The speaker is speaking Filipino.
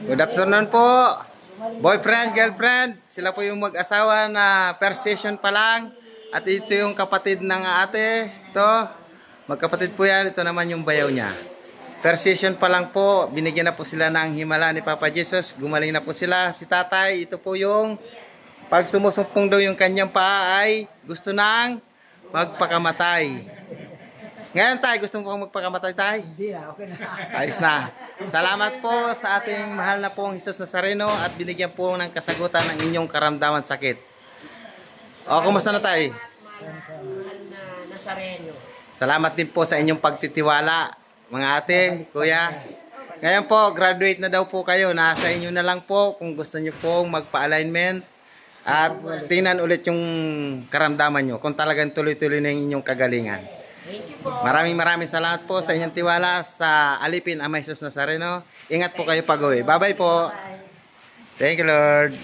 Good afternoon po. Boyfriend, girlfriend, sila po yung mag-asawa na first session pa lang. At ito yung kapatid ng ate. Ito, magkapatid po yan. Ito naman yung bayaw niya. First session pa lang po, binigyan na po sila ng himala ni Papa Jesus. Gumaling na po sila. Si tatay, ito po yung pag sumusumpong daw yung kanyang paa ay gusto nang magpakamatay. Ngayon tay, gusto mo pong magpakamatay tay? Hindi na, okay na. Ayos na. Salamat po sa ating mahal na pong Jesus Nazareno at binigyan po ng kasagutan ng inyong karamdaman sakit. O, kumusta na tay? Mahal na Nazareno. Salamat din po sa inyong pagtitiwala, mga ate, kuya. Ngayon po, graduate na daw po kayo. Nasa inyo na lang po kung gusto nyo pong magpa-alignment at tingnan ulit yung karamdaman nyo kung talagang tuloy-tuloy na yung inyong kagalingan. Thank you po. Maraming salamat po sa inyong tiwala sa Alipin Ama Jesus Nazareno. Ingat po kayo pag-uwi. Bye-bye po. Thank you, Lord.